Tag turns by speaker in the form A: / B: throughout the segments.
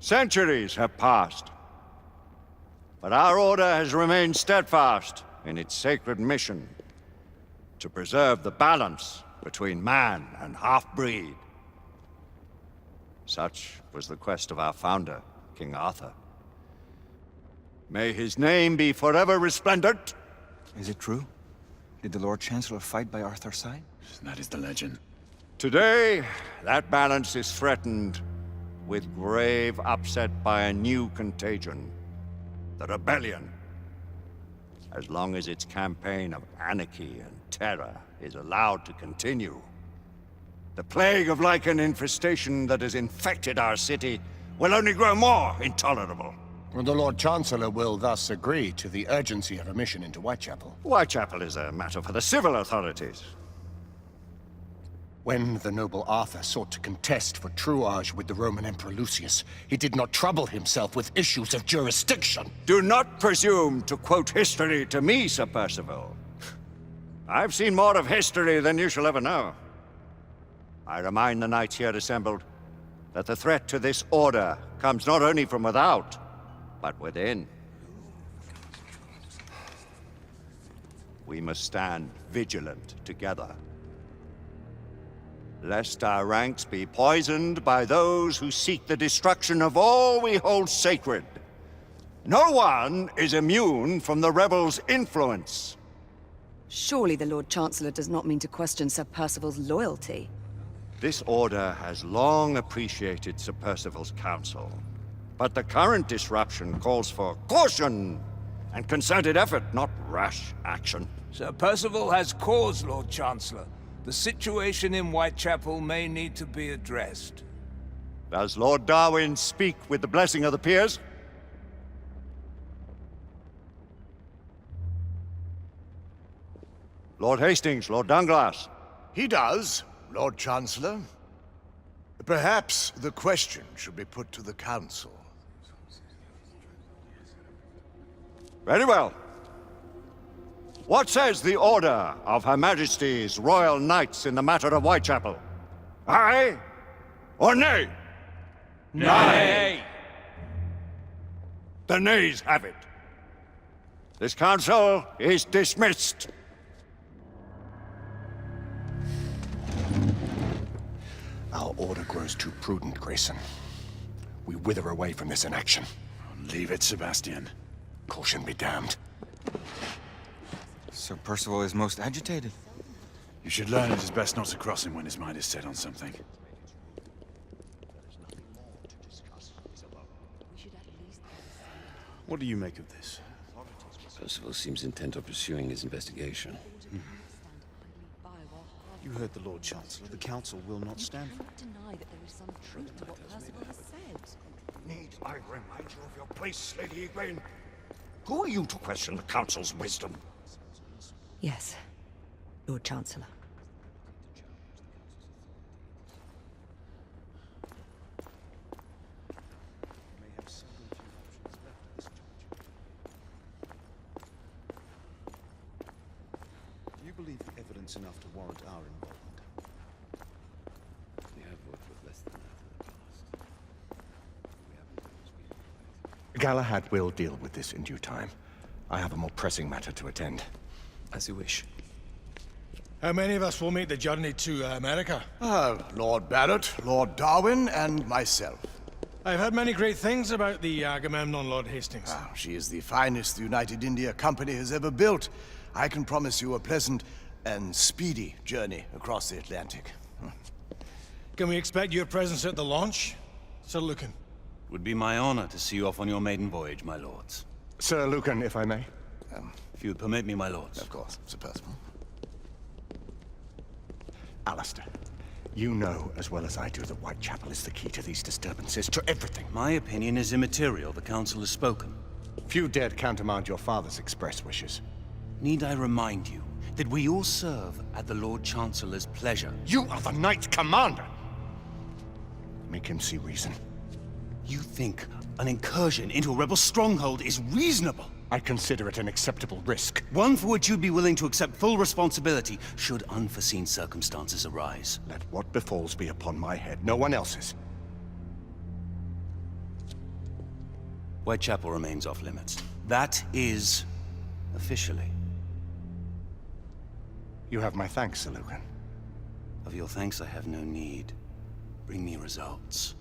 A: Centuries have passed, but our order has remained steadfast in its sacred mission to preserve the balance between man and half-breed. Such was the quest of our founder, King Arthur. May his name be forever resplendent.
B: Is it true? Did the Lord Chancellor fight by Arthur's side?
C: That is the legend.
A: Today, that balance is threatened with grave upset by a new contagion. The rebellion. As long as its campaign of anarchy and terror is allowed to continue, the plague of lichen infestation that has infected our city will only grow more intolerable.
D: The Lord Chancellor will thus agree to the urgency of a mission into Whitechapel.
A: Whitechapel is a matter for the civil authorities.
D: When the noble Arthur sought to contest for truage with the Roman Emperor Lucius, he did not trouble himself with issues of jurisdiction.
A: Do not presume to quote history to me, Sir Percival. I've seen more of history than you shall ever know. I remind the knights here assembled that the threat to this order comes not only from without, but within. We must stand vigilant together, lest our ranks be poisoned by those who seek the destruction of all we hold sacred. No one is immune from the rebels' influence.
E: Surely the Lord Chancellor does not mean to question Sir Percival's loyalty.
A: This order has long appreciated Sir Percival's counsel, but the current disruption calls for caution and concerted effort, not rash action.
F: Sir Percival has cause, Lord Chancellor. The situation in Whitechapel may need to be addressed.
A: Does Lord Darwin speak with the blessing of the peers? Lord Hastings, Lord Dunglass.
G: He does, Lord Chancellor. Perhaps the question should be put to the Council.
A: Very well. What says the Order of Her Majesty's Royal Knights in the matter of Whitechapel? Aye or nay?
F: Nay!
A: The nays have it. This council is dismissed.
D: Our order grows too prudent, Grayson. We wither away from this inaction.
C: Leave it, Sebastian.
D: Caution be damned.
B: Sir Percival is most agitated.
C: You should learn it is best not to cross him when his mind is set on something. What do you make of this?
H: Percival seems intent on pursuing his investigation.
C: You heard the Lord Chancellor. The Council will not stand for it.
E: Deny that there is some truth to what Percival has said.
A: Need I remind you of your place, Lady Egwene? Who are you to question the Council's wisdom?
E: Yes, Lord Chancellor.
C: Do you believe the evidence enough to warrant our involvement?
H: We have worked with less than that in the past.
D: Galahad will deal with this in due time. I have a more pressing matter to attend.
H: As you wish.
I: How many of us will make the journey to America?
G: Lord Barrett, Lord Darwin, and myself.
I: I've heard many great things about the Agamemnon, Lord Hastings.
G: She is the finest the United India Company has ever built. I can promise you a pleasant and speedy journey across the Atlantic.
I: Can we expect your presence at the launch, Sir Lucan?
J: Would be my honor to see you off on your maiden voyage, my lords.
D: Sir Lucan, if I may.
J: If you would permit me, my lords.
G: Of course, Sir Percival.
D: Alistair, you know as well as I do that Whitechapel is the key to these disturbances, to everything.
J: My opinion is immaterial. The Council has spoken.
D: Few dared countermand your father's express wishes.
J: Need I remind you that we all serve at the Lord Chancellor's pleasure?
D: You are the Knight Commander! Make him see reason.
J: You think an incursion into a rebel stronghold is reasonable?
D: I consider it an acceptable risk.
J: One for which you'd be willing to accept full responsibility should unforeseen circumstances arise.
D: Let what befalls be upon my head, no one else's.
J: Whitechapel remains off limits. That is... officially.
D: You have my thanks, Sir Lucan.
J: Of your thanks I have no need. Bring me results.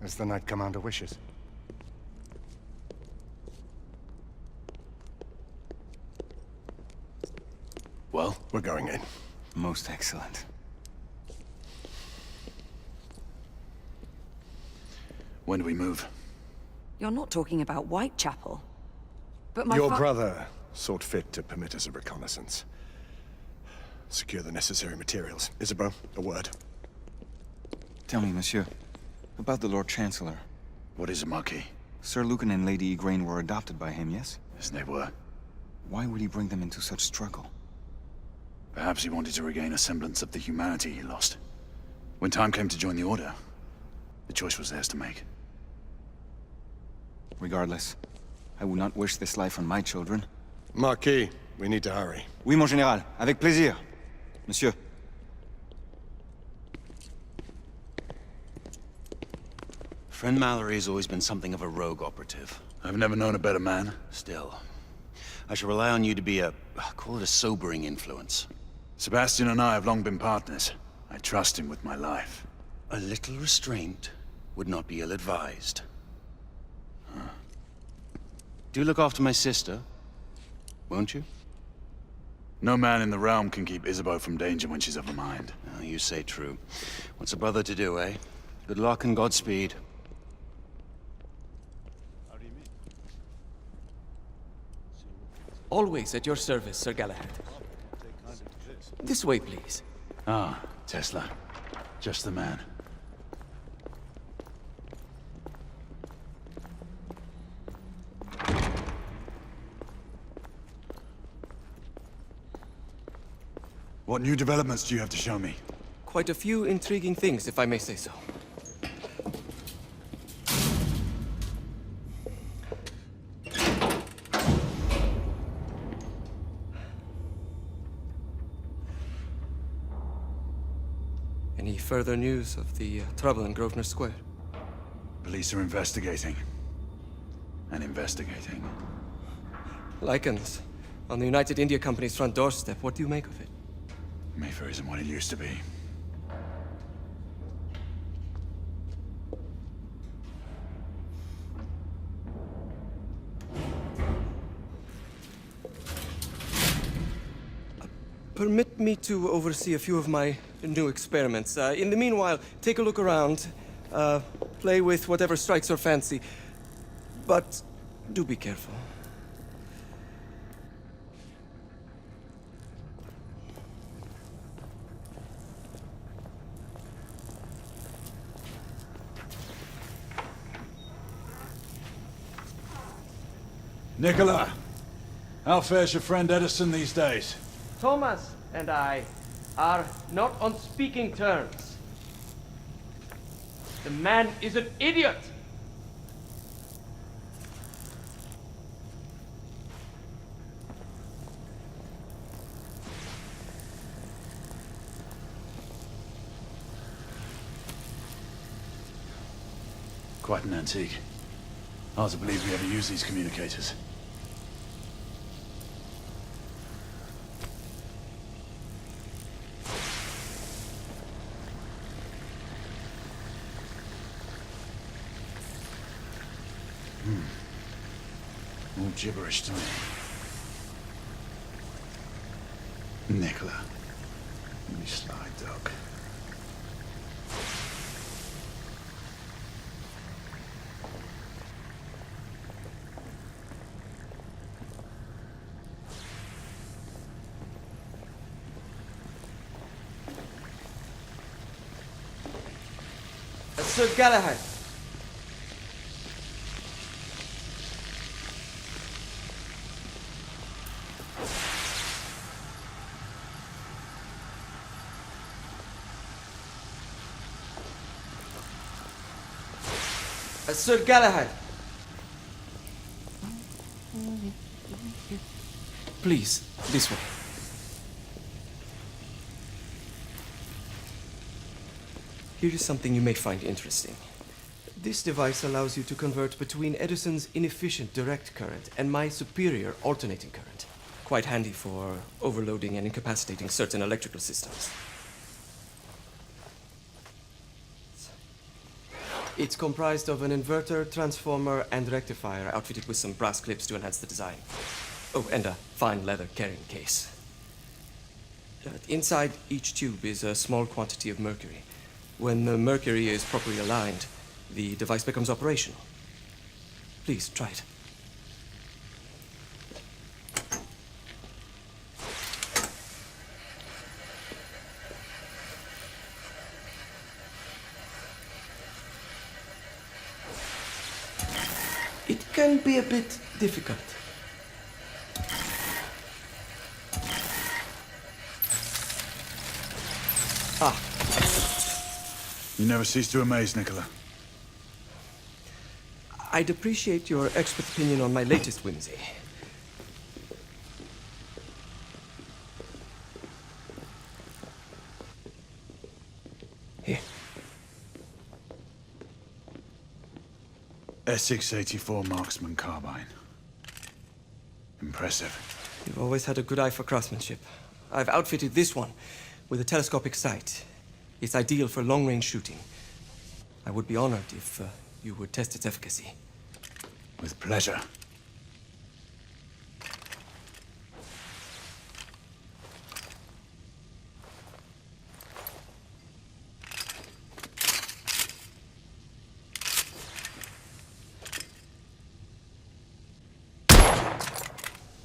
D: As the Knight Commander wishes.
G: Well,
D: We're going in.
B: Most excellent.
G: when do we move?
E: You're not talking about Whitechapel. But my
D: Your
E: fa-
D: brother sought fit to permit us a reconnaissance. Secure the necessary materials. Isabeau, a word.
B: Tell me, monsieur, about the Lord Chancellor.
G: What is it, Marquis?
B: Sir Lucan and Lady Igraine were adopted by him, yes?
G: Yes, they were.
B: Why would he bring them into such struggle?
G: Perhaps he wanted to regain a semblance of the humanity he lost. When time came to join the Order, the choice was theirs to make.
B: Regardless, I would not wish this life on my children.
D: Marquis, we need to hurry.
B: Oui, mon général. Avec plaisir. Monsieur.
J: Friend Mallory has always been something of a rogue operative.
G: I've never known a better man.
J: Still, I shall rely on you to be a... call it a sobering influence.
G: Sebastian and I have long been partners. I trust him with my life.
J: A little restraint would not be ill-advised. Do look after my sister, won't you?
G: No man in the realm can keep Isabeau from danger when she's of a mind.
J: Oh, you say true. What's a brother to do, eh? Good luck and Godspeed.
H: Always at your service, Sir Galahad. This way, please.
G: Ah, Tesla. Just the man. What new developments do you have to show me?
H: Quite a few intriguing things, if I may say so. Any further news of the trouble in Grosvenor Square?
G: Police are investigating. And investigating.
H: Lycans, on the United India Company's front doorstep. What do you make of it?
G: Mayfair isn't what it used to be.
H: Permit me to oversee a few of my new experiments. In the meanwhile, take a look around. Play with whatever strikes your fancy. But do be careful.
G: Nicola! How fares your friend Edison these days?
H: Thomas and I are not on speaking terms. The man is an idiot!
G: Quite an antique. Hard to believe we ever use these communicators. All gibberish to me. Nicola. You sly dog.
H: Sir Galahad. Sir Galahad. Please, this way. Here is something you may find interesting. This device allows you to convert between Edison's inefficient direct current and my superior alternating current. Quite handy for overloading and incapacitating certain electrical systems. It's comprised of an inverter, transformer, and rectifier outfitted with some brass clips to enhance the design. Oh, and a fine leather carrying case. Inside each tube is a small quantity of mercury. When the mercury is properly aligned, the device becomes operational. Please, try it. It can be a bit difficult.
I: You never cease to amaze, Nicola.
H: I'd appreciate your expert opinion on my latest whimsy. Here.
I: Essex 84 Marksman Carbine. Impressive.
H: You've always had a good eye for craftsmanship. I've outfitted this one with a telescopic sight. It's ideal for long-range shooting. I would be honored if you would test its efficacy.
I: With pleasure.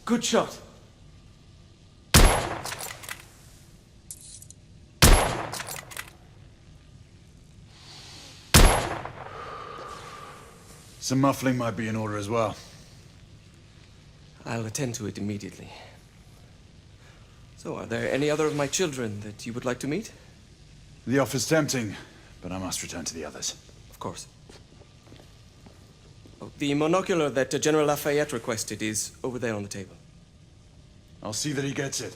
H: Good shot.
I: Some muffling might be in order as well.
H: I'll attend to it immediately. So, are there any other of my children that you would like to meet?
I: The offer's tempting, but I must return to the others.
H: Of course. Oh, the monocular that General Lafayette requested is over there on the table.
I: I'll see that he gets it.